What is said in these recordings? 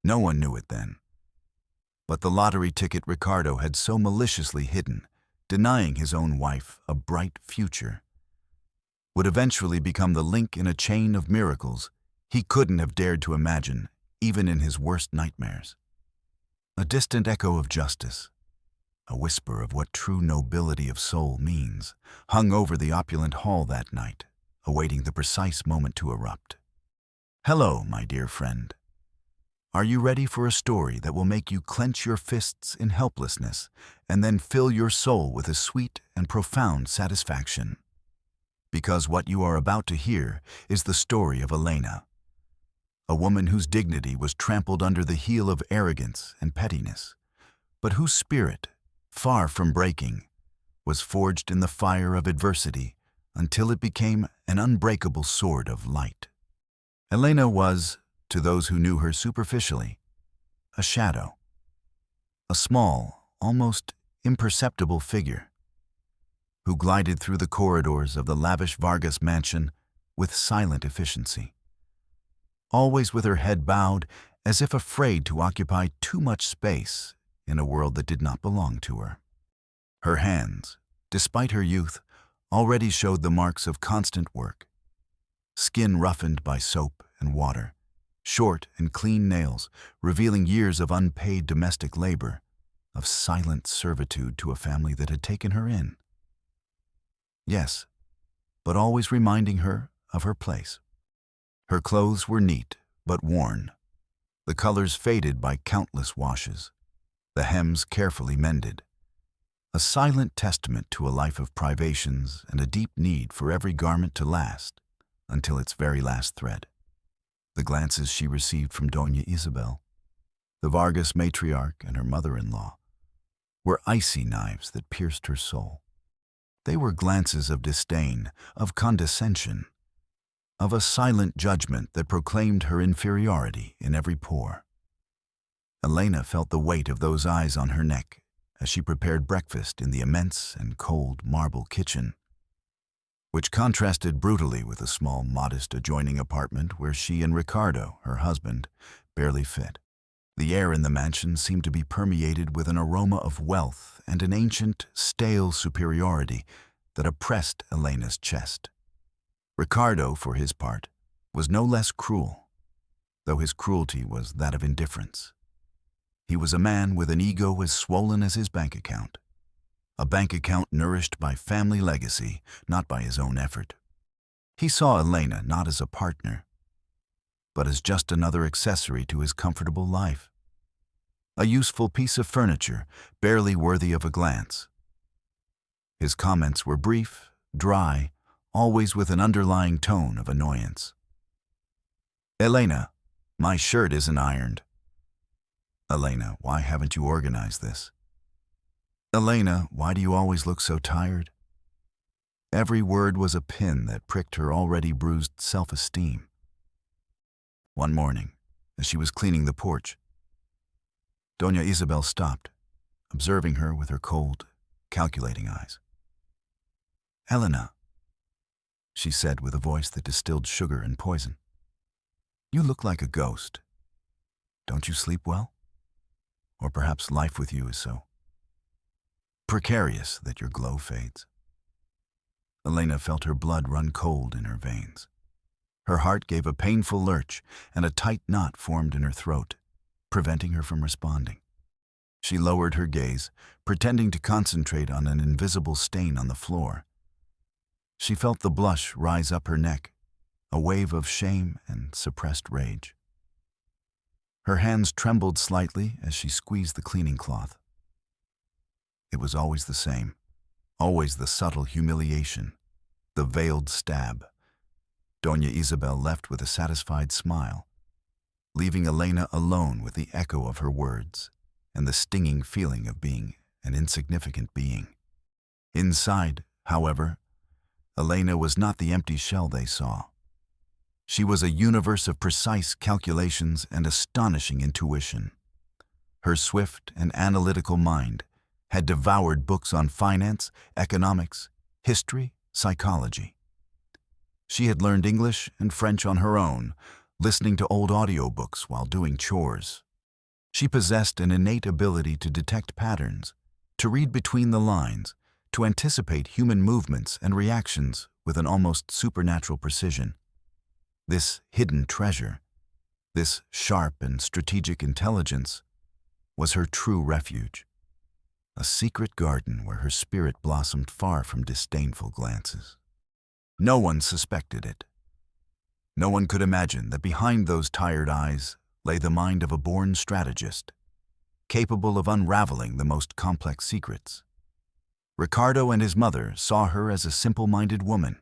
No one knew it then. But the lottery ticket Ricardo had so maliciously hidden, denying his own wife a bright future, would eventually become the link in a chain of miracles he couldn't have dared to imagine, even in his worst nightmares. A distant echo of justice, a whisper of what true nobility of soul means, hung over the opulent hall that night, awaiting the precise moment to erupt. Hello, my dear friend. Are you ready for a story that will make you clench your fists in helplessness and then fill your soul with a sweet and profound satisfaction? Because what you are about to hear is the story of Elena, a woman whose dignity was trampled under the heel of arrogance and pettiness, but whose spirit, far from breaking, was forged in the fire of adversity until it became an unbreakable sword of light. Elena was, to those who knew her superficially, a shadow, a small, almost imperceptible figure, who glided through the corridors of the lavish Vargas mansion with silent efficiency, always with her head bowed as if afraid to occupy too much space in a world that did not belong to her. Her hands, despite her youth, already showed the marks of constant work, skin roughened by soap and water, short and clean nails revealing years of unpaid domestic labor, of silent servitude to a family that had taken her in. Yes, but always reminding her of her place. Her clothes were neat but worn, the colors faded by countless washes, the hems carefully mended, a silent testament to a life of privations and a deep need for every garment to last until its very last thread. The glances she received from Doña Isabel, the Vargas matriarch and her mother-in-law, were icy knives that pierced her soul. They were glances of disdain, of condescension, of a silent judgment that proclaimed her inferiority in every pore. Elena felt the weight of those eyes on her neck as she prepared breakfast in the immense and cold marble kitchen, which contrasted brutally with a small, modest adjoining apartment where she and Ricardo, her husband, barely fit. The air in the mansion seemed to be permeated with an aroma of wealth and an ancient, stale superiority that oppressed Elena's chest. Ricardo, for his part, was no less cruel, though his cruelty was that of indifference. He was a man with an ego as swollen as his bank account, a bank account nourished by family legacy, not by his own effort. He saw Elena not as a partner, but as just another accessory to his comfortable life, a useful piece of furniture barely worthy of a glance. His comments were brief, dry, always with an underlying tone of annoyance. "Elena, my shirt isn't ironed." "Elena, why haven't you organized this?" "Elena, why do you always look so tired?" Every word was a pin that pricked her already bruised self-esteem. One morning, as she was cleaning the porch, Doña Isabel stopped, observing her with her cold, calculating eyes. "Elena," she said with a voice that distilled sugar and poison, "you look like a ghost. Don't you sleep well? Or perhaps life with you is so precarious that your glow fades." Elena felt her blood run cold in her veins. Her heart gave a painful lurch, and a tight knot formed in her throat, preventing her from responding. She lowered her gaze, pretending to concentrate on an invisible stain on the floor. She felt the blush rise up her neck, a wave of shame and suppressed rage. Her hands trembled slightly as she squeezed the cleaning cloth. It was always the same, always the subtle humiliation, the veiled stab. Doña Isabel left with a satisfied smile, leaving Elena alone with the echo of her words and the stinging feeling of being an insignificant being. Inside, however, Elena was not the empty shell they saw. She was a universe of precise calculations and astonishing intuition. Her swift and analytical mind had devoured books on finance, economics, history, psychology. She had learned English and French on her own, listening to old audiobooks while doing chores, She possessed an innate ability to detect patterns, to read between the lines, to anticipate human movements and reactions with an almost supernatural precision. This hidden treasure, this sharp and strategic intelligence, was her true refuge, a secret garden where her spirit blossomed far from disdainful glances. No one suspected it. No one could imagine that behind those tired eyes lay the mind of a born strategist, capable of unraveling the most complex secrets. Ricardo and his mother saw her as a simple-minded woman,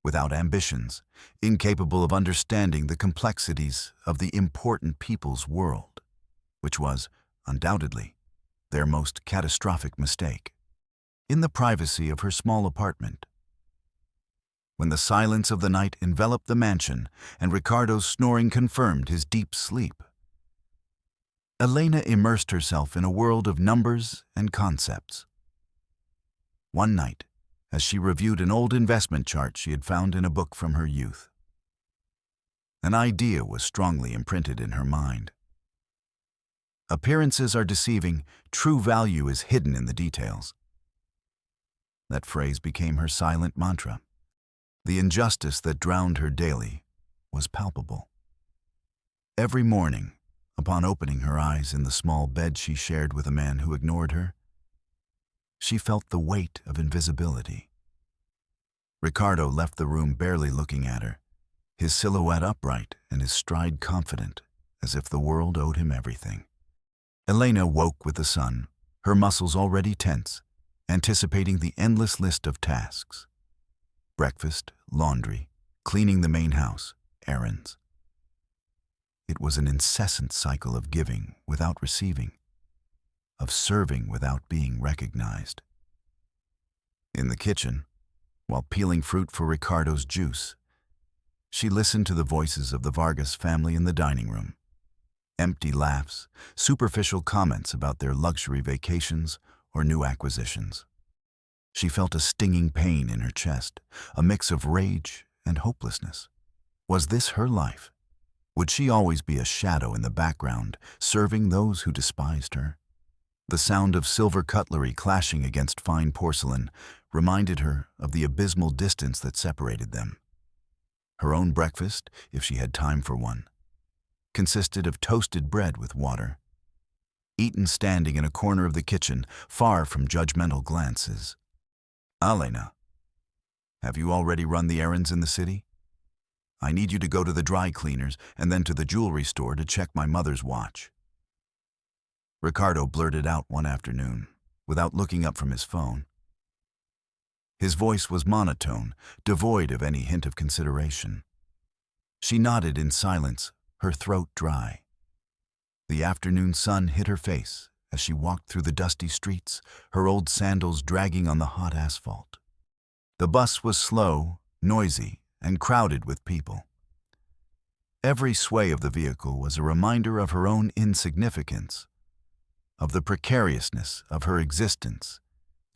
without ambitions, incapable of understanding the complexities of the important people's world, which was, undoubtedly, their most catastrophic mistake. In the privacy of her small apartment, when the silence of the night enveloped the mansion and Ricardo's snoring confirmed his deep sleep, Elena immersed herself in a world of numbers and concepts. One night, as she reviewed an old investment chart she had found in a book from her youth, an idea was strongly imprinted in her mind. Appearances are deceiving, true value is hidden in the details. That phrase became her silent mantra. The injustice that drowned her daily was palpable. Every morning, upon opening her eyes in the small bed she shared with a man who ignored her, she felt the weight of invisibility. Ricardo left the room barely looking at her, his silhouette upright and his stride confident, as if the world owed him everything. Elena woke with the sun, her muscles already tense, anticipating the endless list of tasks. Breakfast, laundry, cleaning the main house, errands. It was an incessant cycle of giving without receiving, of serving without being recognized. In the kitchen, while peeling fruit for Ricardo's juice, she listened to the voices of the Vargas family in the dining room. Empty laughs, superficial comments about their luxury vacations or new acquisitions. She felt a stinging pain in her chest, a mix of rage and hopelessness. Was this her life? Would she always be a shadow in the background, serving those who despised her? The sound of silver cutlery clashing against fine porcelain reminded her of the abysmal distance that separated them. Her own breakfast, if she had time for one, consisted of toasted bread with water, eaten standing in a corner of the kitchen, far from judgmental glances. Elena, have you already run the errands in the city? I need you to go to the dry cleaners and then to the jewelry store to check my mother's watch. Ricardo blurted out one afternoon, without looking up from his phone. His voice was monotone, devoid of any hint of consideration. She nodded in silence, her throat dry. The afternoon sun hit her face as she walked through the dusty streets, her old sandals dragging on the hot asphalt. The bus was slow, noisy, and crowded with people. Every sway of the vehicle was a reminder of her own insignificance, of the precariousness of her existence,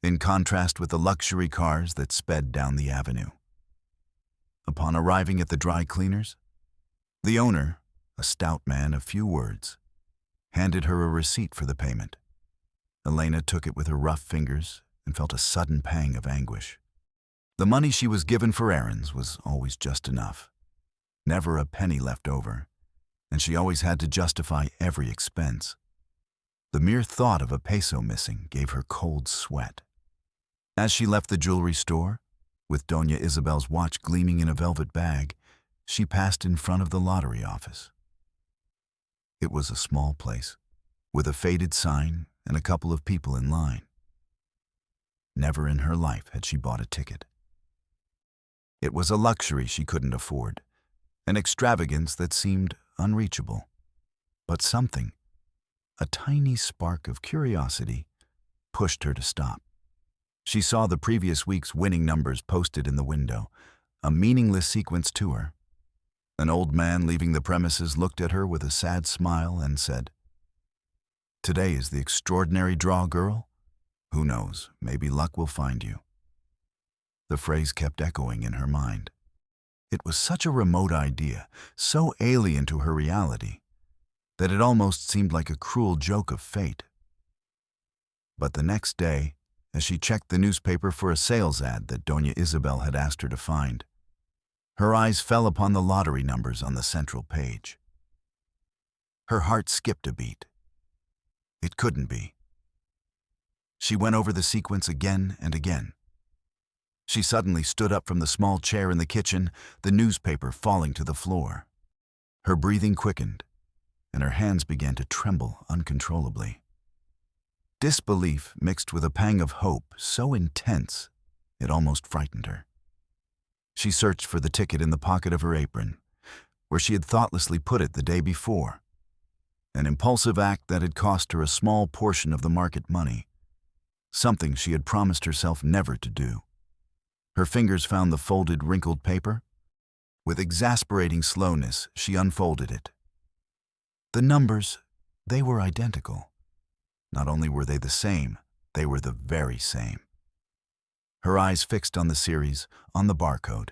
in contrast with the luxury cars that sped down the avenue. Upon arriving at the dry cleaners, the owner, a stout man of few words, handed her a receipt for the payment. Elena took it with her rough fingers and felt a sudden pang of anguish. The money she was given for errands was always just enough, never a penny left over, and she always had to justify every expense. The mere thought of a peso missing gave her cold sweat. As she left the jewelry store, with Doña Isabel's watch gleaming in a velvet bag, she passed in front of the lottery office. It was a small place, with a faded sign and a couple of people in line. Never in her life had she bought a ticket. It was a luxury she couldn't afford, an extravagance that seemed unreachable. But something, a tiny spark of curiosity, pushed her to stop. She saw the previous week's winning numbers posted in the window, a meaningless sequence to her. An old man leaving the premises looked at her with a sad smile and said, "Today is the extraordinary draw, girl. Who knows, maybe luck will find you." The phrase kept echoing in her mind. It was such a remote idea, so alien to her reality, that it almost seemed like a cruel joke of fate. But the next day, as she checked the newspaper for a sales ad that Doña Isabel had asked her to find, her eyes fell upon the lottery numbers on the central page. Her heart skipped a beat. It couldn't be. She went over the sequence again and again. She suddenly stood up from the small chair in the kitchen, the newspaper falling to the floor. Her breathing quickened, and her hands began to tremble uncontrollably. Disbelief mixed with a pang of hope so intense it almost frightened her. She searched for the ticket in the pocket of her apron, where she had thoughtlessly put it the day before, an impulsive act that had cost her a small portion of the market money, something she had promised herself never to do. Her fingers found the folded, wrinkled paper. With exasperating slowness, she unfolded it. The numbers, they were identical. Not only were they the same, they were the very same. Her eyes fixed on the series, on the barcode.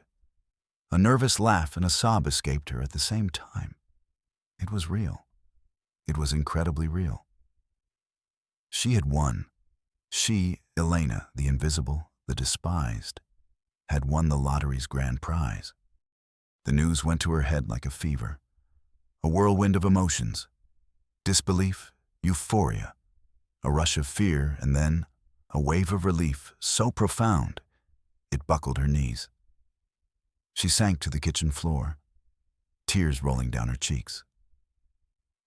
A nervous laugh and a sob escaped her at the same time. It was real. It was incredibly real. She had won. She, Elena, the invisible, the despised, had won the lottery's grand prize. The news went to her head like a fever, a whirlwind of emotions, disbelief, euphoria, a rush of fear, and then a wave of relief so profound it buckled her knees. She sank to the kitchen floor, tears rolling down her cheeks.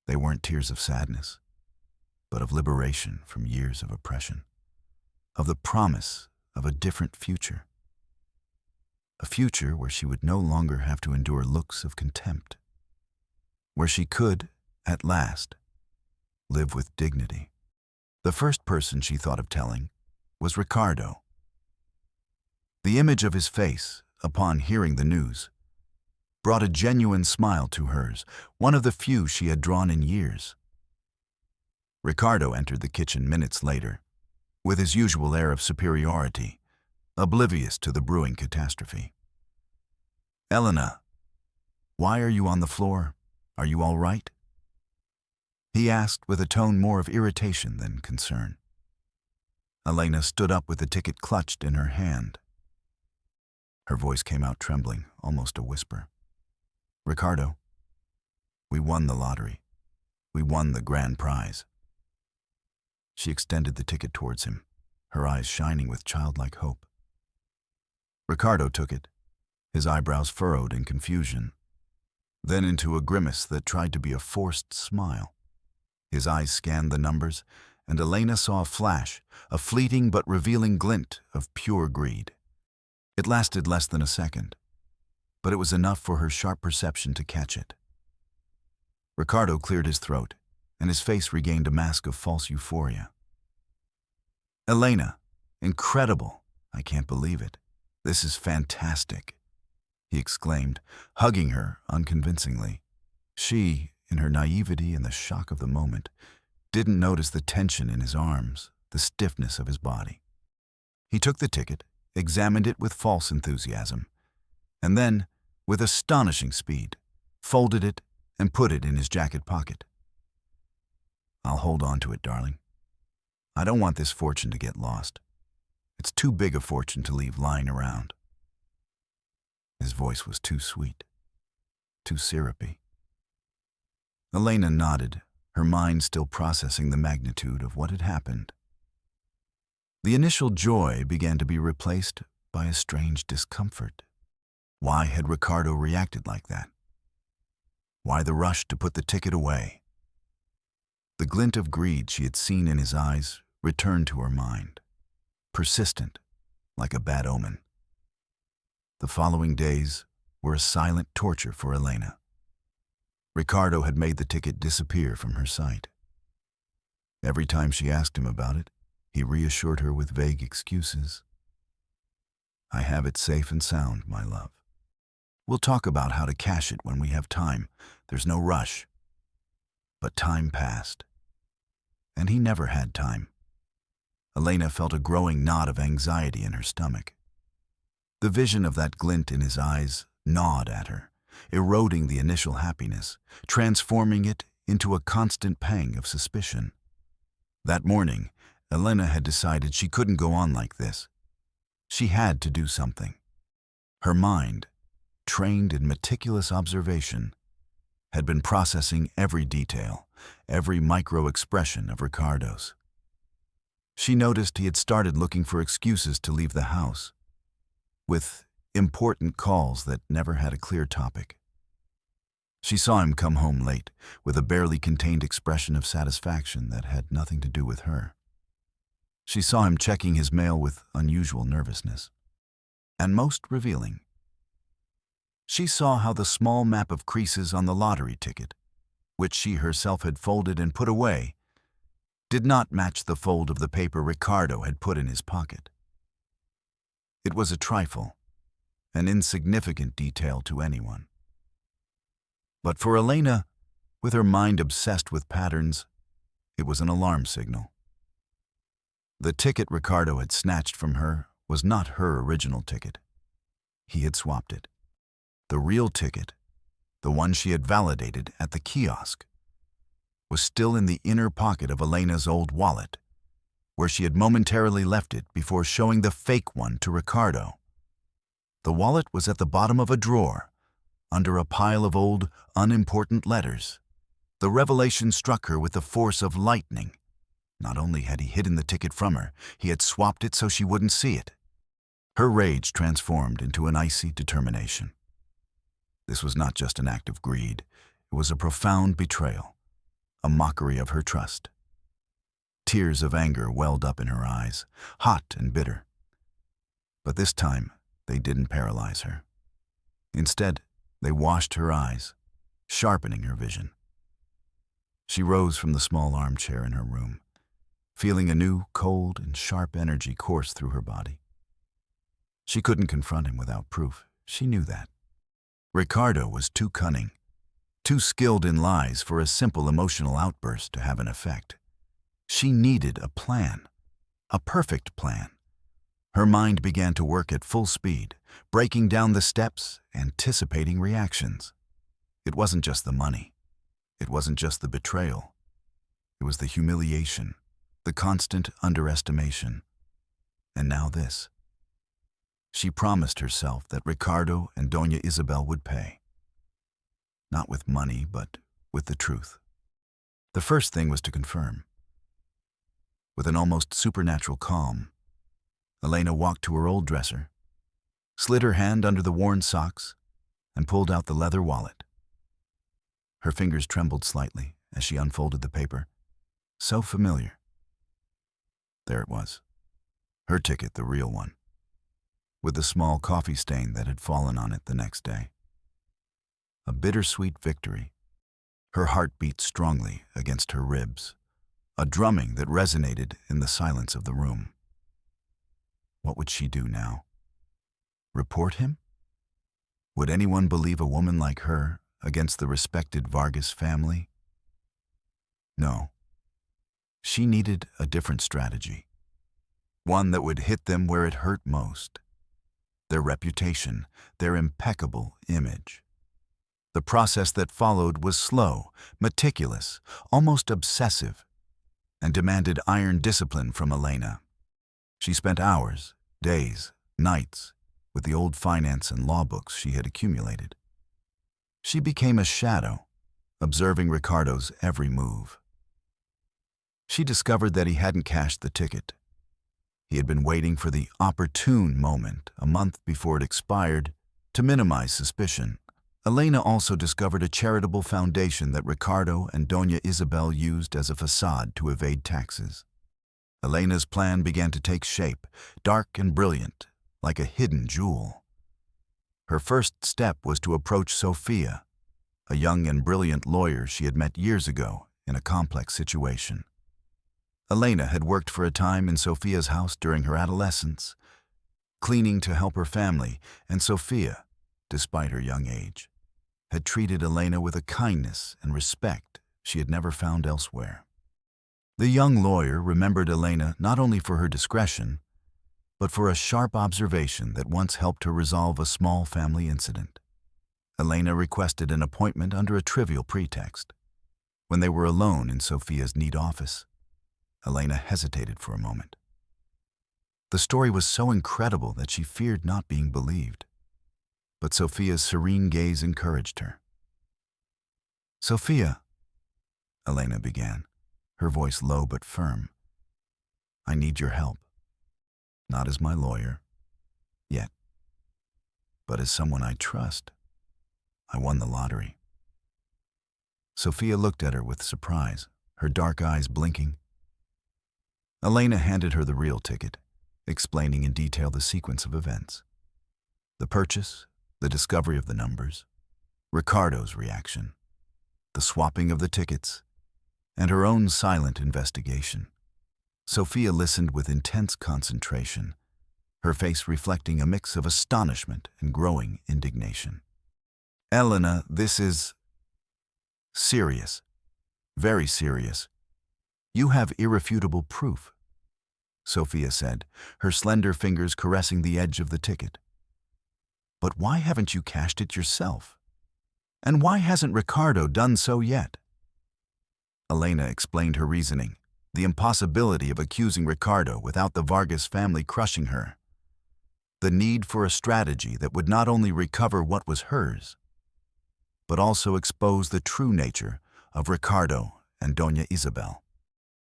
They weren't tears of sadness, but of liberation from years of oppression, of the promise of a different future. A future where she would no longer have to endure looks of contempt, where she could, at last, live with dignity. The first person she thought of telling was Ricardo. The image of his face, upon hearing the news, brought a genuine smile to hers, one of the few she had drawn in years. Ricardo entered the kitchen minutes later, with his usual air of superiority, oblivious to the brewing catastrophe. "Elena, why are you on the floor? Are you all right?" he asked with a tone more of irritation than concern. Elena stood up with the ticket clutched in her hand. Her voice came out trembling, almost a whisper. "Ricardo, we won the lottery. We won the grand prize." She extended the ticket towards him, her eyes shining with childlike hope. Ricardo took it, his eyebrows furrowed in confusion, then into a grimace that tried to be a forced smile. His eyes scanned the numbers, and Elena saw a flash, a fleeting but revealing glint of pure greed. It lasted less than a second, but it was enough for her sharp perception to catch it. Ricardo cleared his throat, and his face regained a mask of false euphoria. "Elena, incredible! I can't believe it. This is fantastic," he exclaimed, hugging her unconvincingly. She, in her naivety and the shock of the moment, didn't notice the tension in his arms, the stiffness of his body. He took the ticket, examined it with false enthusiasm, and then, with astonishing speed, folded it and put it in his jacket pocket. "I'll hold on to it, darling. I don't want this fortune to get lost. It's too big a fortune to leave lying around." His voice was too sweet, too syrupy. Elena nodded, her mind still processing the magnitude of what had happened. The initial joy began to be replaced by a strange discomfort. Why had Ricardo reacted like that? Why the rush to put the ticket away? The glint of greed she had seen in his eyes returned to her mind, persistent, like a bad omen. The following days were a silent torture for Elena. Ricardo had made the ticket disappear from her sight. Every time she asked him about it, he reassured her with vague excuses. "I have it safe and sound, my love. We'll talk about how to cash it when we have time. There's no rush." But time passed, and he never had time. Elena felt a growing knot of anxiety in her stomach. The vision of that glint in his eyes gnawed at her, eroding the initial happiness, transforming it into a constant pang of suspicion. That morning, Elena had decided she couldn't go on like this. She had to do something. Her mind, trained in meticulous observation, had been processing every detail, every micro-expression of Ricardo's. She noticed he had started looking for excuses to leave the house, with important calls that never had a clear topic. She saw him come home late, with a barely contained expression of satisfaction that had nothing to do with her. She saw him checking his mail with unusual nervousness. And most revealing, she saw how the small map of creases on the lottery ticket, which she herself had folded and put away, did not match the fold of the paper Ricardo had put in his pocket. It was a trifle, an insignificant detail to anyone. But for Elena, with her mind obsessed with patterns, it was an alarm signal. The ticket Ricardo had snatched from her was not her original ticket. He had swapped it. The real ticket, the one she had validated at the kiosk, was still in the inner pocket of Elena's old wallet, where she had momentarily left it before showing the fake one to Ricardo. The wallet was at the bottom of a drawer, under a pile of old, unimportant letters. The revelation struck her with the force of lightning. Not only had he hidden the ticket from her, he had swapped it so she wouldn't see it. Her rage transformed into an icy determination. This was not just an act of greed. It was a profound betrayal, a mockery of her trust. Tears of anger welled up in her eyes, hot and bitter. But this time, they didn't paralyze her. Instead, they washed her eyes, sharpening her vision. She rose from the small armchair in her room, feeling a new, cold and sharp energy course through her body. She couldn't confront him without proof. She knew that. Ricardo was too cunning, too skilled in lies for a simple emotional outburst to have an effect. She needed a plan, a perfect plan. Her mind began to work at full speed, breaking down the steps, anticipating reactions. It wasn't just the money. It wasn't just the betrayal. It was the humiliation, the constant underestimation. And now this. She promised herself that Ricardo and Doña Isabel would pay. Not with money, but with the truth. The first thing was to confirm. With an almost supernatural calm, Elena walked to her old dresser, slid her hand under the worn socks, and pulled out the leather wallet. Her fingers trembled slightly as she unfolded the paper. So familiar. There it was. Her ticket, the real one, with the small coffee stain that had fallen on it the next day. A bittersweet victory. Her heart beat strongly against her ribs, a drumming that resonated in the silence of the room. What would she do now? Report him? Would anyone believe a woman like her against the respected Vargas family? No. She needed a different strategy, one that would hit them where it hurt most. Their reputation, their impeccable image. The process that followed was slow, meticulous, almost obsessive, and demanded iron discipline from Elena. She spent hours, days, nights, with the old finance and law books she had accumulated. She became a shadow, observing Ricardo's every move. She discovered that he hadn't cashed the ticket. He had been waiting for the opportune moment, a month before it expired, to minimize suspicion. Elena also discovered a charitable foundation that Ricardo and Doña Isabel used as a facade to evade taxes. Elena's plan began to take shape, dark and brilliant, like a hidden jewel. Her first step was to approach Sofia, a young and brilliant lawyer she had met years ago in a complex situation. Elena had worked for a time in Sofia's house during her adolescence, cleaning to help her family, and Sofia, despite her young age, had treated Elena with a kindness and respect she had never found elsewhere. The young lawyer remembered Elena not only for her discretion, but for a sharp observation that once helped her resolve a small family incident. Elena requested an appointment under a trivial pretext. When they were alone in Sophia's neat office, Elena hesitated for a moment. The story was so incredible that she feared not being believed. But Sophia's serene gaze encouraged her. "Sophia," Elena began, her voice low but firm, "I need your help. Not as my lawyer, yet, but as someone I trust. I won the lottery." Sophia looked at her with surprise, her dark eyes blinking. Elena handed her the real ticket, explaining in detail the sequence of events. The purchase, the discovery of the numbers, Ricardo's reaction, the swapping of the tickets, and her own silent investigation. Sophia listened with intense concentration, her face reflecting a mix of astonishment and growing indignation. "Elena, this is serious, very serious. You have irrefutable proof," Sophia said, her slender fingers caressing the edge of the ticket. "But why haven't you cashed it yourself? And why hasn't Ricardo done so yet?" Elena explained her reasoning, the impossibility of accusing Ricardo without the Vargas family crushing her. The need for a strategy that would not only recover what was hers, but also expose the true nature of Ricardo and Doña Isabel.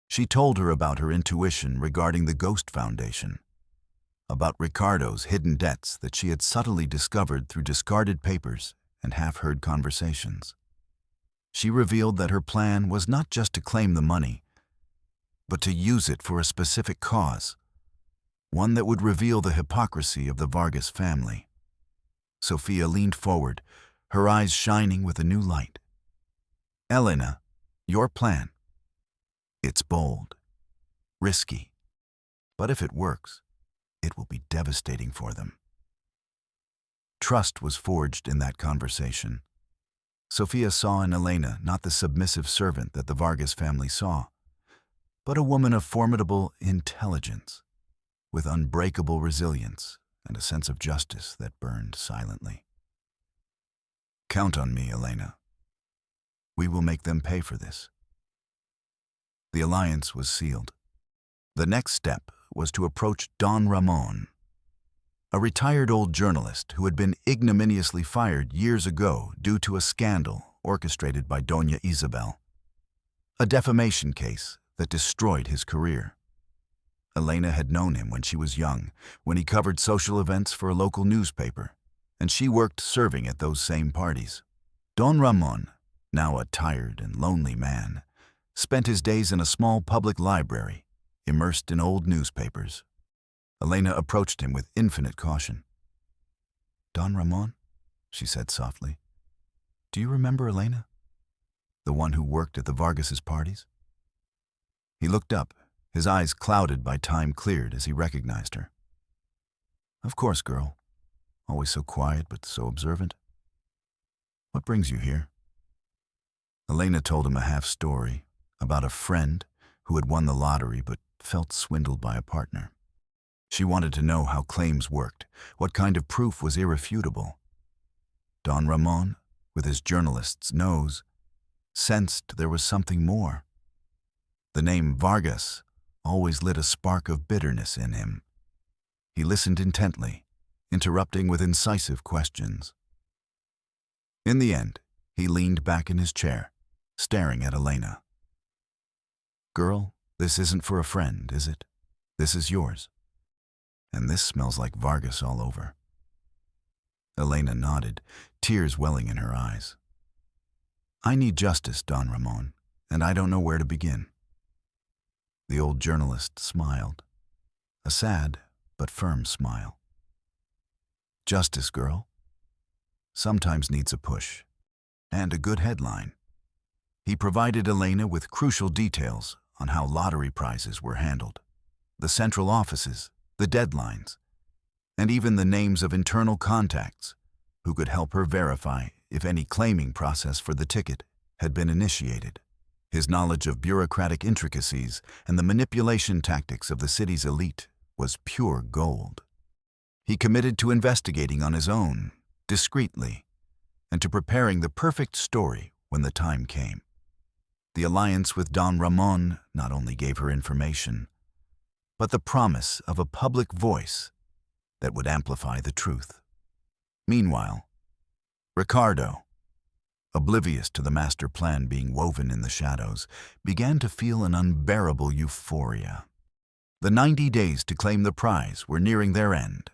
She told her about her intuition regarding the Ghost Foundation, about Ricardo's hidden debts that she had subtly discovered through discarded papers and half-heard conversations. She revealed that her plan was not just to claim the money, but to use it for a specific cause, one that would reveal the hypocrisy of the Vargas family. Sophia leaned forward, her eyes shining with a new light. "Elena, your plan. It's bold, risky, but if it works, it will be devastating for them." Trust was forged in that conversation. Sophia saw in Elena not the submissive servant that the Vargas family saw, but a woman of formidable intelligence, with unbreakable resilience and a sense of justice that burned silently. "Count on me, Elena. We will make them pay for this." The alliance was sealed. The next step was to approach Don Ramon, a retired old journalist who had been ignominiously fired years ago due to a scandal orchestrated by Doña Isabel, a defamation case that destroyed his career. Elena had known him when she was young, when he covered social events for a local newspaper, and she worked serving at those same parties. Don Ramon, now a tired and lonely man, spent his days in a small public library, immersed in old newspapers. Elena approached him with infinite caution. "Don Ramon," she said softly, "do you remember Elena? The one who worked at the Vargas' parties?" He looked up, his eyes clouded by time cleared as he recognized her. "Of course, girl. Always so quiet but so observant. What brings you here?" Elena told him a half-story about a friend who had won the lottery but felt swindled by a partner. She wanted to know how claims worked, what kind of proof was irrefutable. Don Ramon, with his journalist's nose, sensed there was something more. The name Vargas always lit a spark of bitterness in him. He listened intently, interrupting with incisive questions. In the end, he leaned back in his chair, staring at Elena. "Girl, this isn't for a friend, is it? This is yours. And this smells like Vargas all over." Elena nodded, tears welling in her eyes. "I need justice, Don Ramon, and I don't know where to begin." The old journalist smiled, a sad but firm smile. "Justice, girl, sometimes needs a push, and a good headline." He provided Elena with crucial details on how lottery prizes were handled, the central offices, the deadlines, and even the names of internal contacts who could help her verify if any claiming process for the ticket had been initiated. His knowledge of bureaucratic intricacies and the manipulation tactics of the city's elite was pure gold. He committed to investigating on his own, discreetly, and to preparing the perfect story when the time came. The alliance with Don Ramon not only gave her information, but the promise of a public voice that would amplify the truth. Meanwhile, Ricardo, oblivious to the master plan being woven in the shadows, began to feel an unbearable euphoria. The 90 days to claim the prize were nearing their end,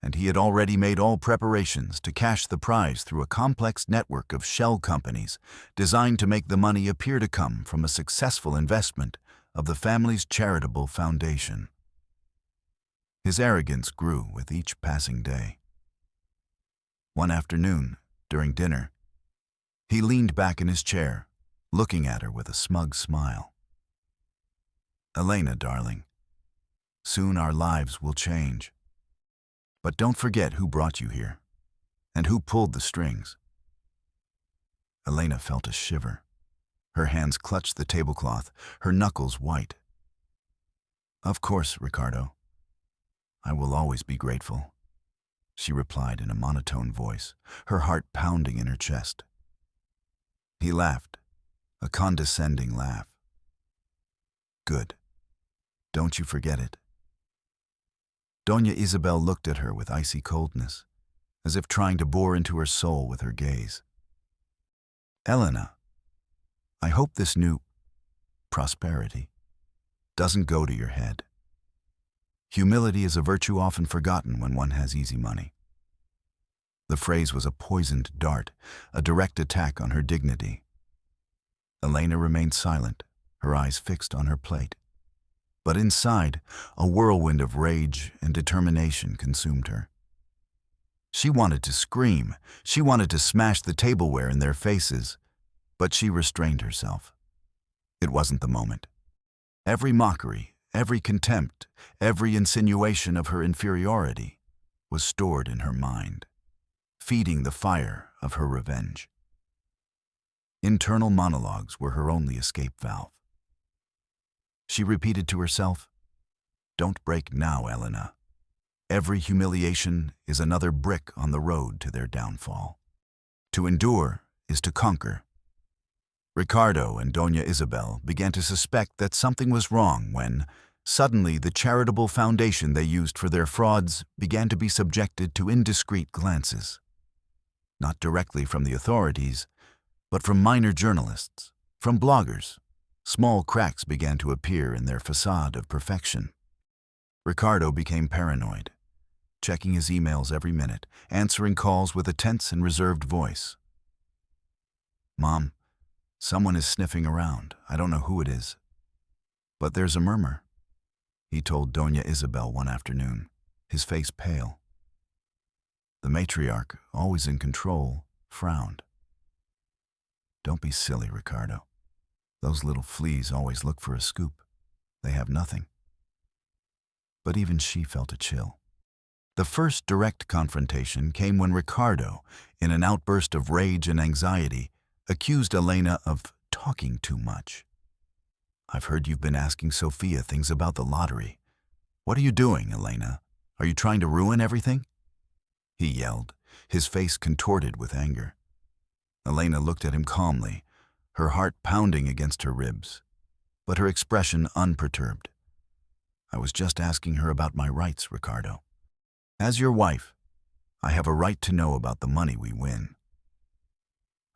and he had already made all preparations to cash the prize through a complex network of shell companies designed to make the money appear to come from a successful investment of the family's charitable foundation. His arrogance grew with each passing day. One afternoon, during dinner, he leaned back in his chair, looking at her with a smug smile. "Elena, darling, soon our lives will change. But don't forget who brought you here, and who pulled the strings." Elena felt a shiver. Her hands clutched the tablecloth, her knuckles white. "Of course, Ricardo. I will always be grateful," she replied in a monotone voice, her heart pounding in her chest. He laughed, a condescending laugh. "Good. Don't you forget it." Doña Isabel looked at her with icy coldness, as if trying to bore into her soul with her gaze. "Elena, I hope this new prosperity doesn't go to your head. Humility is a virtue often forgotten when one has easy money." The phrase was a poisoned dart, a direct attack on her dignity. Elena remained silent, her eyes fixed on her plate. But inside, a whirlwind of rage and determination consumed her. She wanted to scream, she wanted to smash the tableware in their faces, but she restrained herself. It wasn't the moment. Every mockery, every contempt, every insinuation of her inferiority was stored in her mind, feeding the fire of her revenge. Internal monologues were her only escape valve. She repeated to herself, "Don't break now, Elena. Every humiliation is another brick on the road to their downfall. To endure is to conquer." Ricardo and Doña Isabel began to suspect that something was wrong when, suddenly, the charitable foundation they used for their frauds began to be subjected to indiscreet glances. Not directly from the authorities, but from minor journalists, from bloggers. Small cracks began to appear in their facade of perfection. Ricardo became paranoid, checking his emails every minute, answering calls with a tense and reserved voice. "Mom, someone is sniffing around. I don't know who it is. But there's a murmur," he told Doña Isabel one afternoon, his face pale. The matriarch, always in control, frowned. "Don't be silly, Ricardo. Those little fleas always look for a scoop. They have nothing." But even she felt a chill. The first direct confrontation came when Ricardo, in an outburst of rage and anxiety, accused Elena of talking too much. "I've heard you've been asking Sophia things about the lottery. What are you doing, Elena? Are you trying to ruin everything?" he yelled, his face contorted with anger. Elena looked at him calmly, her heart pounding against her ribs, but her expression unperturbed. "I was just asking her about my rights, Ricardo. As your wife, I have a right to know about the money we win."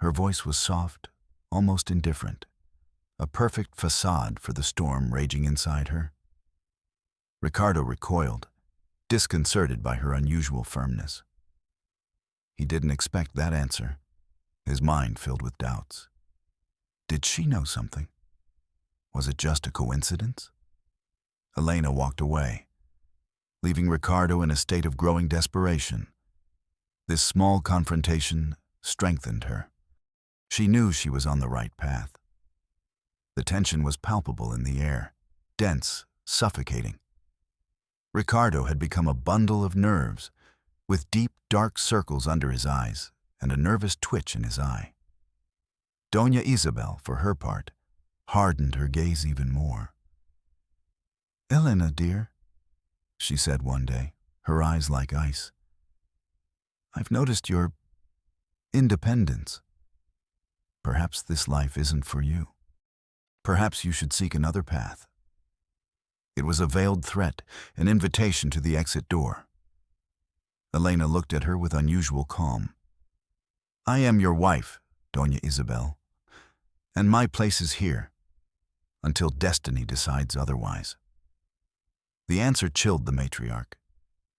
Her voice was soft, almost indifferent, a perfect facade for the storm raging inside her. Ricardo recoiled, disconcerted by her unusual firmness. He didn't expect that answer, his mind filled with doubts. Did she know something? Was it just a coincidence? Elena walked away, leaving Ricardo in a state of growing desperation. This small confrontation strengthened her. She knew she was on the right path. The tension was palpable in the air, dense, suffocating. Ricardo had become a bundle of nerves, with deep, dark circles under his eyes and a nervous twitch in his eye. Doña Isabel, for her part, hardened her gaze even more. "Elena, dear," she said one day, her eyes like ice, "I've noticed your independence. Perhaps this life isn't for you." Perhaps you should seek another path. It was a veiled threat, an invitation to the exit door. Elena looked at her with unusual calm. I am your wife, Doña Isabel, and my place is here, until destiny decides otherwise. The answer chilled the matriarch.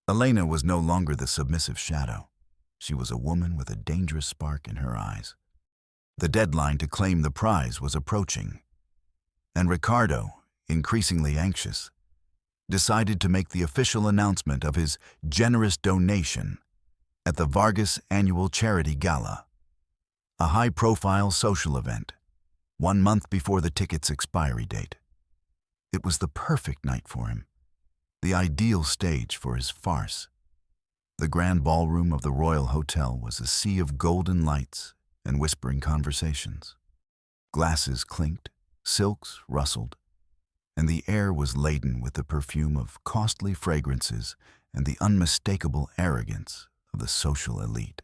Elena was no longer the submissive shadow. She was a woman with a dangerous spark in her eyes. The deadline to claim the prize was approaching, and Ricardo, increasingly anxious, decided to make the official announcement of his generous donation at the Vargas Annual Charity Gala, a high-profile social event, 1 month before the ticket's expiry date. It was the perfect night for him, the ideal stage for his farce. The grand ballroom of the Royal Hotel was a sea of golden lights and whispering conversations. Glasses clinked, silks rustled, and the air was laden with the perfume of costly fragrances and the unmistakable arrogance of the social elite.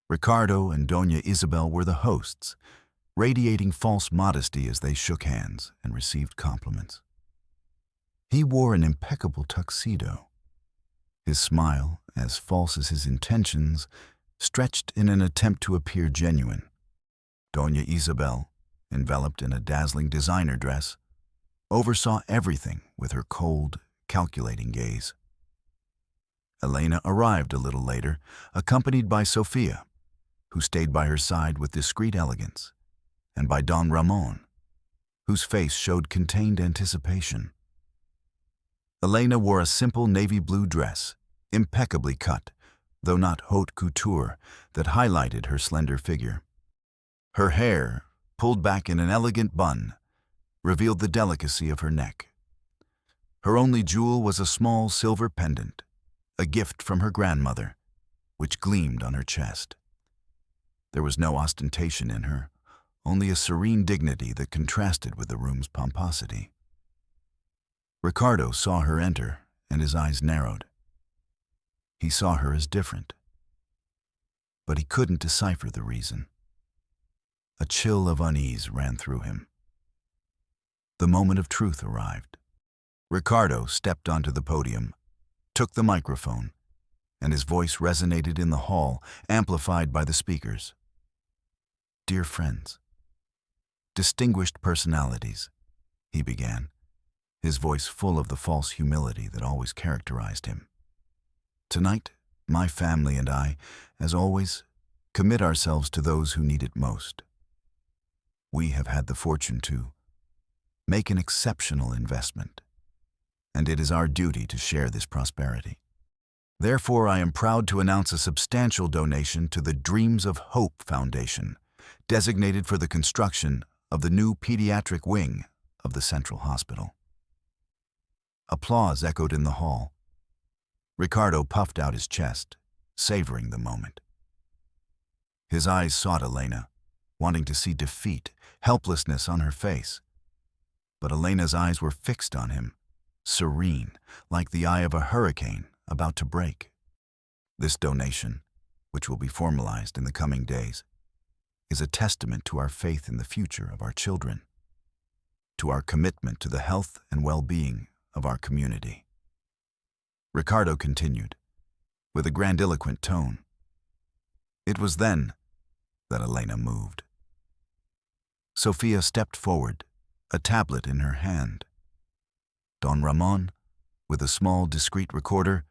Ricardo and Doña Isabel were the hosts, radiating false modesty as they shook hands and received compliments. He wore an impeccable tuxedo. His smile, as false as his intentions, stretched in an attempt to appear genuine. Doña Isabel, enveloped in a dazzling designer dress, oversaw everything with her cold, calculating gaze. Elena arrived a little later, accompanied by Sofia, who stayed by her side with discreet elegance, and by Don Ramon, whose face showed contained anticipation. Elena wore a simple navy blue dress, impeccably cut, though not haute couture, that highlighted her slender figure. Her hair, pulled back in an elegant bun, revealed the delicacy of her neck. Her only jewel was a small silver pendant, a gift from her grandmother, which gleamed on her chest. There was no ostentation in her, only a serene dignity that contrasted with the room's pomposity. Ricardo saw her enter, and his eyes narrowed. He saw her as different, but he couldn't decipher the reason. A chill of unease ran through him. The moment of truth arrived. Ricardo stepped onto the podium, took the microphone, and his voice resonated in the hall, amplified by the speakers. Dear friends, distinguished personalities, he began, his voice full of the false humility that always characterized him. Tonight, my family and I, as always, commit ourselves to those who need it most. We have had the fortune to make an exceptional investment, and it is our duty to share this prosperity. Therefore, I am proud to announce a substantial donation to the Dreams of Hope Foundation, designated for the construction of the new pediatric wing of the Central Hospital. Applause echoed in the hall. Ricardo puffed out his chest, savoring the moment. His eyes sought Elena, wanting to see defeat, helplessness on her face. But Elena's eyes were fixed on him, serene, like the eye of a hurricane about to break. This donation, which will be formalized in the coming days, is a testament to our faith in the future of our children, to our commitment to the health and well-being of our community. Ricardo continued, with a grandiloquent tone. It was then that Elena moved. Sofia stepped forward, a tablet in her hand. Don Ramon, with a small, discreet recorder,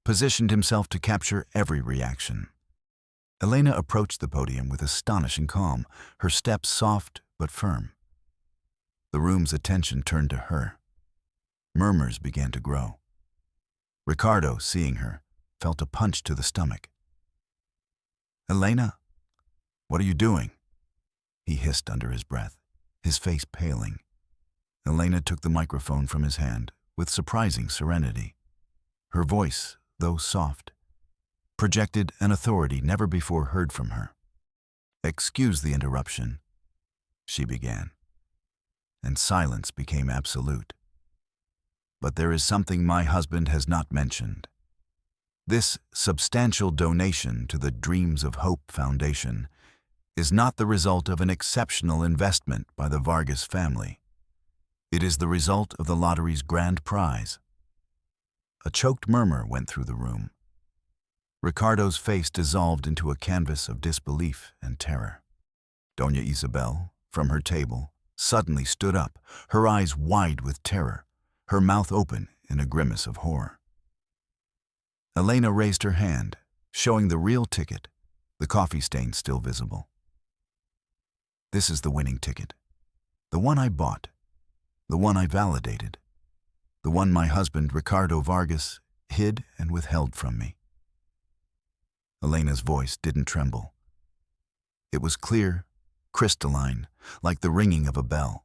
positioned himself to capture every reaction. Elena approached the podium with astonishing calm, her steps soft but firm. The room's attention turned to her. Murmurs began to grow. Ricardo, seeing her, felt a punch to the stomach. Elena, what are you doing? He hissed under his breath, his face paling. Elena took the microphone from his hand with surprising serenity. Her voice, though soft, projected an authority never before heard from her. Excuse the interruption, she began, and silence became absolute. But there is something my husband has not mentioned. This substantial donation to the Dreams of Hope Foundation is not the result of an exceptional investment by the Vargas family. It is the result of the lottery's grand prize. A choked murmur went through the room. Ricardo's face dissolved into a canvas of disbelief and terror. Doña Isabel, from her table, suddenly stood up, her eyes wide with terror, her mouth open in a grimace of horror. Elena raised her hand, showing the real ticket, the coffee stain still visible. This is the winning ticket. The one I bought. The one I validated. The one my husband, Ricardo Vargas, hid and withheld from me. Elena's voice didn't tremble. It was clear, crystalline, like the ringing of a bell.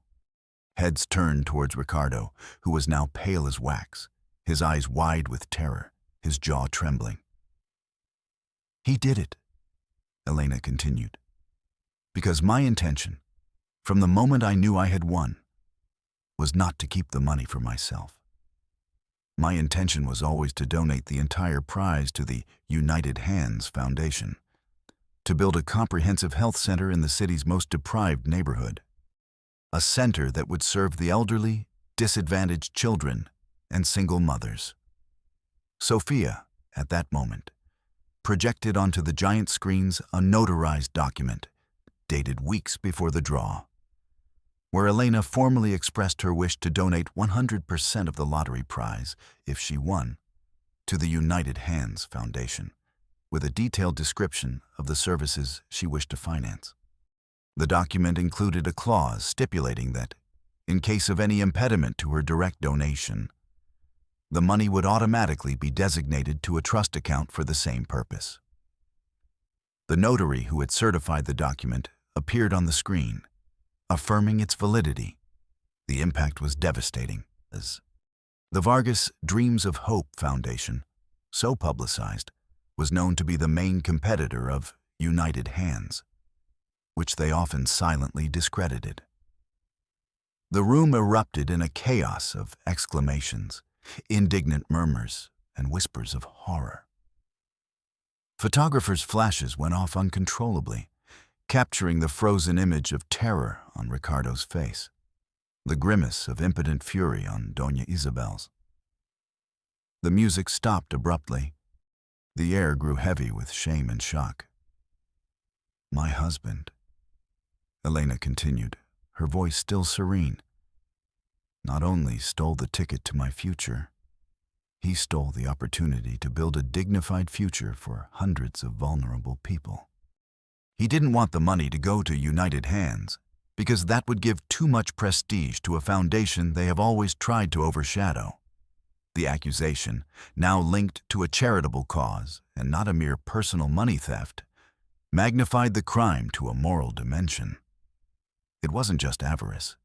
Heads turned towards Ricardo, who was now pale as wax, his eyes wide with terror, his jaw trembling. He did it, Elena continued, because my intention, from the moment I knew I had won, was not to keep the money for myself. My intention was always to donate the entire prize to the United Hands Foundation, to build a comprehensive health center in the city's most deprived neighborhood, a center that would serve the elderly, disadvantaged children, and single mothers. Sophia, at that moment, projected onto the giant screens a notarized document, dated weeks before the draw, where Elena formally expressed her wish to donate 100% of the lottery prize, if she won, to the United Hands Foundation, with a detailed description of the services she wished to finance. The document included a clause stipulating that, in case of any impediment to her direct donation, the money would automatically be designated to a trust account for the same purpose. The notary who had certified the document appeared on the screen, affirming its validity. The impact was devastating, as the Vargas Dreams of Hope Foundation, so publicized, was known to be the main competitor of United Hands, which they often silently discredited. The room erupted in a chaos of exclamations, indignant murmurs, and whispers of horror. Photographers' flashes went off uncontrollably, capturing the frozen image of terror on Ricardo's face, the grimace of impotent fury on Doña Isabel's. The music stopped abruptly. The air grew heavy with shame and shock. My husband, Elena continued, her voice still serene, not only stole the ticket to my future, he stole the opportunity to build a dignified future for hundreds of vulnerable people. He didn't want the money to go to United Hands, because that would give too much prestige to a foundation they have always tried to overshadow. The accusation, now linked to a charitable cause and not a mere personal money theft, magnified the crime to a moral dimension. It wasn't just avarice.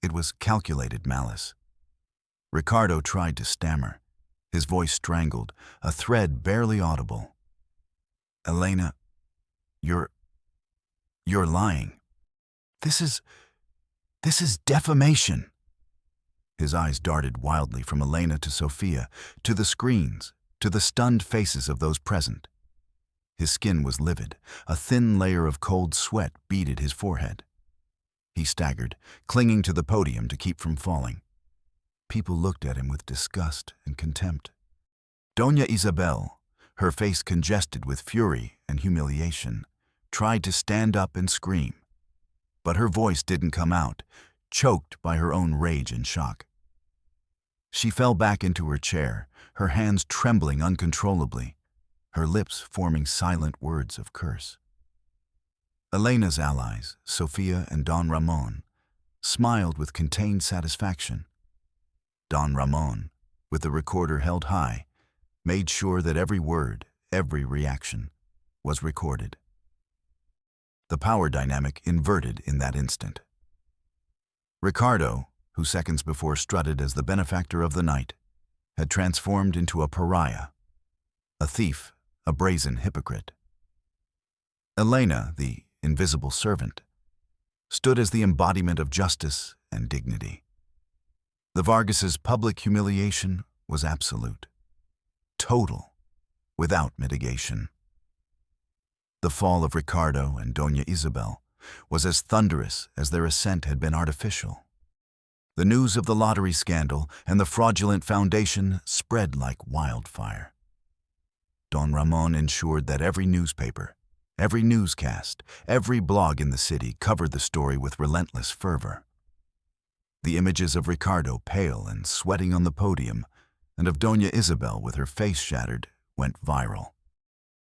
It was calculated malice. Ricardo tried to stammer, his voice strangled, a thread barely audible. Elena, you're lying. This is defamation. His eyes darted wildly from Elena to Sophia, to the screens, to the stunned faces of those present. His skin was livid, a thin layer of cold sweat beaded his forehead. He staggered, clinging to the podium to keep from falling. People looked at him with disgust and contempt. Doña Isabel, her face congested with fury and humiliation, tried to stand up and scream, but her voice didn't come out, choked by her own rage and shock. She fell back into her chair, her hands trembling uncontrollably, her lips forming silent words of curse. Elena's allies, Sophia and Don Ramon, smiled with contained satisfaction. Don Ramon, with the recorder held high, made sure that every word, every reaction, was recorded. The power dynamic inverted in that instant. Ricardo, who seconds before strutted as the benefactor of the night, had transformed into a pariah, a thief, a brazen hypocrite. Elena, the invisible servant, stood as the embodiment of justice and dignity. The Vargases' public humiliation was absolute, total, without mitigation. The fall of Ricardo and Doña Isabel was as thunderous as their ascent had been artificial. The news of the lottery scandal and the fraudulent foundation spread like wildfire. Don Ramon ensured that every newspaper, every newscast, every blog in the city covered the story with relentless fervor. The images of Ricardo pale and sweating on the podium, and of Doña Isabel with her face shattered, went viral.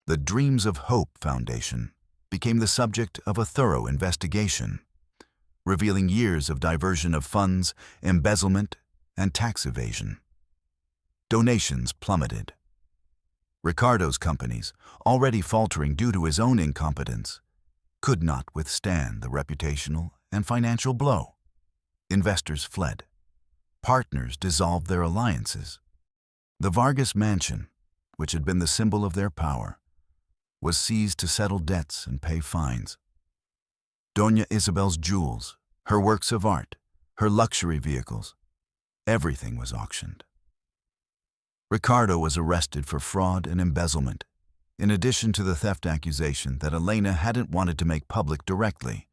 The Dreams of Hope Foundation became the subject of a thorough investigation, revealing years of diversion of funds, embezzlement, and tax evasion. Donations plummeted. Ricardo's companies, already faltering due to his own incompetence, could not withstand the reputational and financial blow. Investors fled. Partners dissolved their alliances. The Vargas mansion, which had been the symbol of their power, was seized to settle debts and pay fines. Doña Isabel's jewels, her works of art, her luxury vehicles, everything was auctioned. Ricardo was arrested for fraud and embezzlement, in addition to the theft accusation that Elena hadn't wanted to make public directly,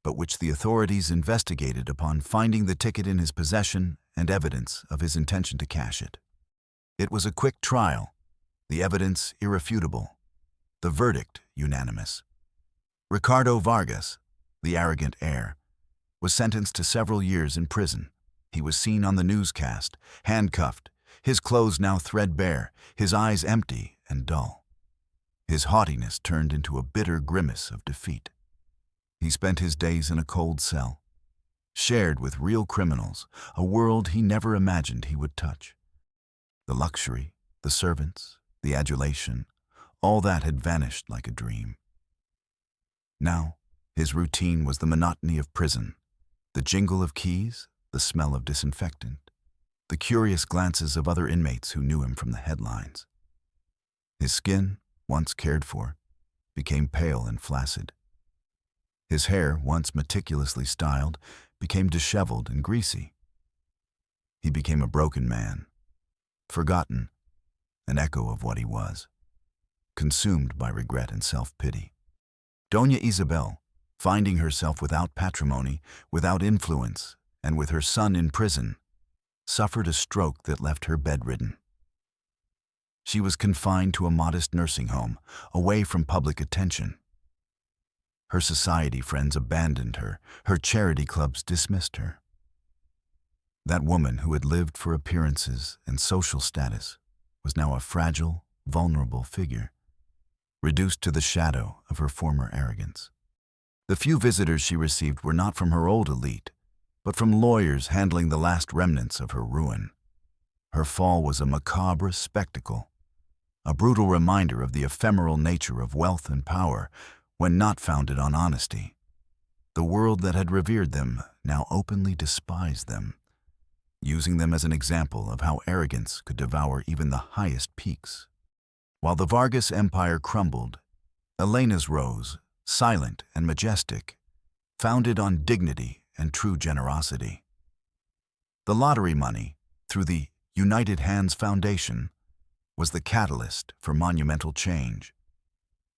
but which the authorities investigated upon finding the ticket in his possession and evidence of his intention to cash it. It was a quick trial, the evidence irrefutable, the verdict unanimous. Ricardo Vargas, the arrogant heir, was sentenced to several years in prison. He was seen on the newscast, handcuffed, his clothes now threadbare, his eyes empty and dull. His haughtiness turned into a bitter grimace of defeat. He spent his days in a cold cell, shared with real criminals, a world he never imagined he would touch. The luxury, the servants, the adulation, all that had vanished like a dream. Now, his routine was the monotony of prison, the jingle of keys, the smell of disinfectant, the curious glances of other inmates who knew him from the headlines. His skin, once cared for, became pale and flaccid. His hair, once meticulously styled, became disheveled and greasy. He became a broken man, forgotten, an echo of what he was, consumed by regret and self-pity. Doña Isabel, finding herself without patrimony, without influence, and with her son in prison, suffered a stroke that left her bedridden. She was confined to a modest nursing home, away from public attention. Her society friends abandoned her, her charity clubs dismissed her. That woman who had lived for appearances and social status was now a fragile, vulnerable figure, reduced to the shadow of her former arrogance. The few visitors she received were not from her old elite, but from lawyers handling the last remnants of her ruin. Her fall was a macabre spectacle, a brutal reminder of the ephemeral nature of wealth and power when not founded on honesty. The world that had revered them now openly despised them, using them as an example of how arrogance could devour even the highest peaks. While the Vargas empire crumbled, Elena's rose, silent and majestic, founded on dignity and true generosity. The lottery money, through the United Hands Foundation, was the catalyst for monumental change.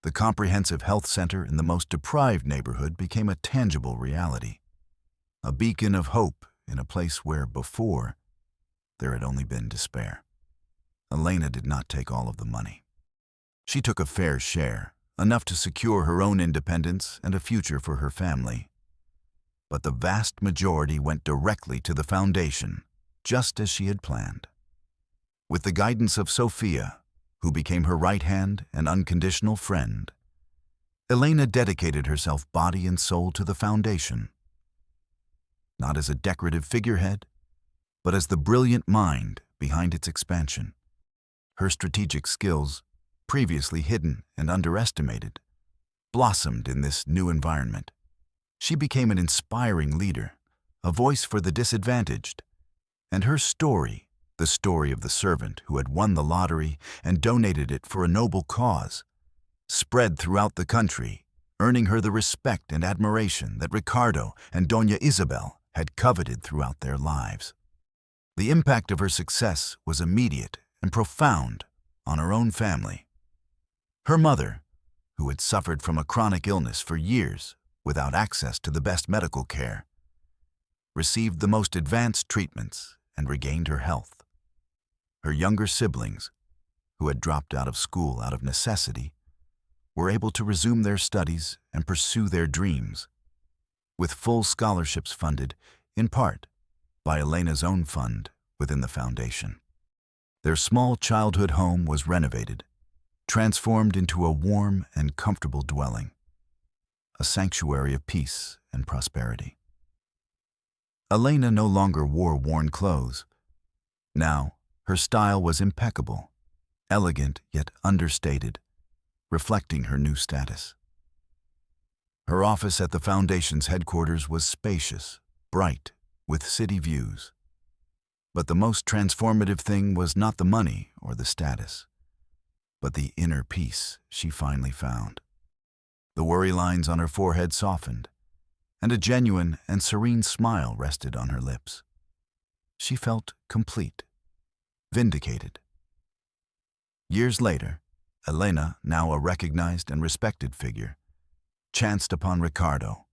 The comprehensive health center in the most deprived neighborhood became a tangible reality, a beacon of hope in a place where, before, there had only been despair. Elena did not take all of the money. She took a fair share, enough to secure her own independence and a future for her family. But the vast majority went directly to the foundation, just as she had planned. With the guidance of Sophia, who became her right hand and unconditional friend, Elena dedicated herself body and soul to the foundation, not as a decorative figurehead, but as the brilliant mind behind its expansion. Her strategic skills, previously hidden and underestimated, blossomed in this new environment. She became an inspiring leader, a voice for the disadvantaged, and her story, the story of the servant who had won the lottery and donated it for a noble cause, spread throughout the country, earning her the respect and admiration that Ricardo and Doña Isabel had coveted throughout their lives. The impact of her success was immediate and profound on her own family. Her mother, who had suffered from a chronic illness for years without access to the best medical care, received the most advanced treatments and regained her health. Her younger siblings, who had dropped out of school out of necessity, were able to resume their studies and pursue their dreams, with full scholarships funded, in part, by Elena's own fund within the foundation. Their small childhood home was renovated, transformed into a warm and comfortable dwelling, a sanctuary of peace and prosperity. Elena no longer wore worn clothes. Now, her style was impeccable, elegant yet understated, reflecting her new status. Her office at the Foundation's headquarters was spacious, bright, with city views. But the most transformative thing was not the money or the status, but the inner peace she finally found. The worry lines on her forehead softened, and a genuine and serene smile rested on her lips. She felt complete, vindicated. Years later, Elena, now a recognized and respected figure, chanced upon Ricardo.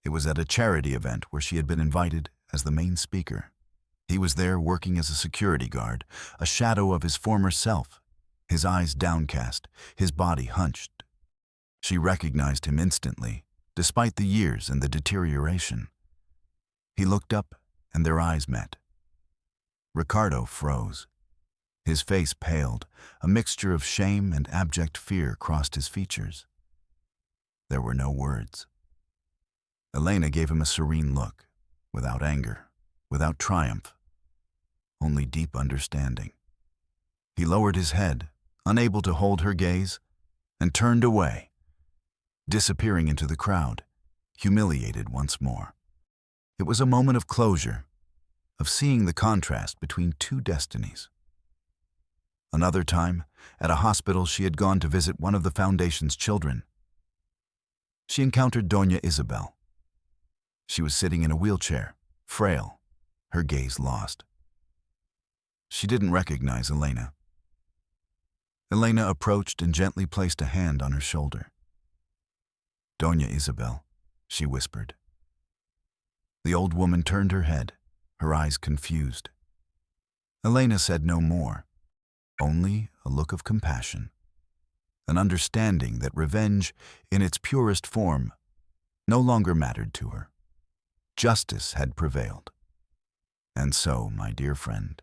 It was at a charity event where she had been invited as the main speaker. He was there working as a security guard, a shadow of his former self, his eyes downcast, his body hunched. She recognized him instantly, despite the years and the deterioration. He looked up, and their eyes met. Ricardo froze. His face paled, a mixture of shame and abject fear crossed his features. There were no words. Elena gave him a serene look, without anger, without triumph, only deep understanding. He lowered his head, unable to hold her gaze, and turned away, disappearing into the crowd, humiliated once more. It was a moment of closure, of seeing the contrast between two destinies. Another time, at a hospital, she had gone to visit one of the Foundation's children. She encountered Doña Isabel. She was sitting in a wheelchair, frail, her gaze lost. She didn't recognize Elena. Elena approached and gently placed a hand on her shoulder. "Doña Isabel," she whispered. The old woman turned her head, her eyes confused. Elena said no more, only a look of compassion, an understanding that revenge, in its purest form, no longer mattered to her. Justice had prevailed. And so, my dear friend,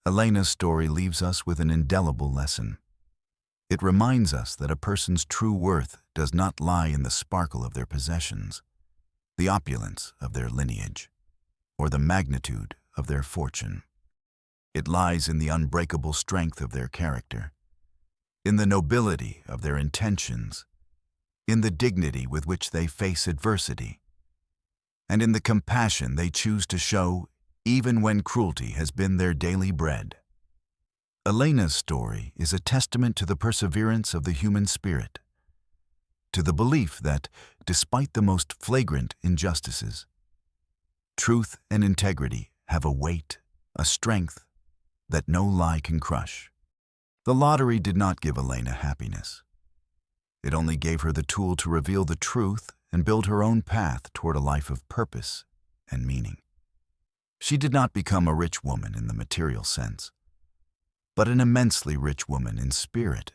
Elena's story leaves us with an indelible lesson. It reminds us that a person's true worth does not lie in the sparkle of their possessions, the opulence of their lineage, or the magnitude of their fortune. It lies in the unbreakable strength of their character, in the nobility of their intentions, in the dignity with which they face adversity, and in the compassion they choose to show even when cruelty has been their daily bread. Elena's story is a testament to the perseverance of the human spirit, to the belief that, despite the most flagrant injustices, truth and integrity have a weight, a strength that no lie can crush. The lottery did not give Elena happiness. It only gave her the tool to reveal the truth and build her own path toward a life of purpose and meaning. She did not become a rich woman in the material sense, but an immensely rich woman in spirit,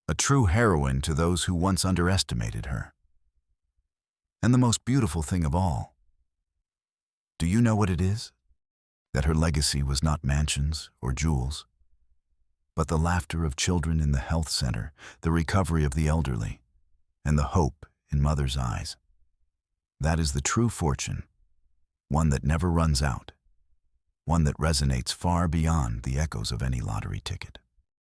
a true heroine to those who once underestimated her. And the most beautiful thing of all, do you know what it is? That her legacy was not mansions or jewels, but the laughter of children in the health center, the recovery of the elderly, and the hope in mothers' eyes. That is the true fortune, one that never runs out, one that resonates far beyond the echoes of any lottery ticket.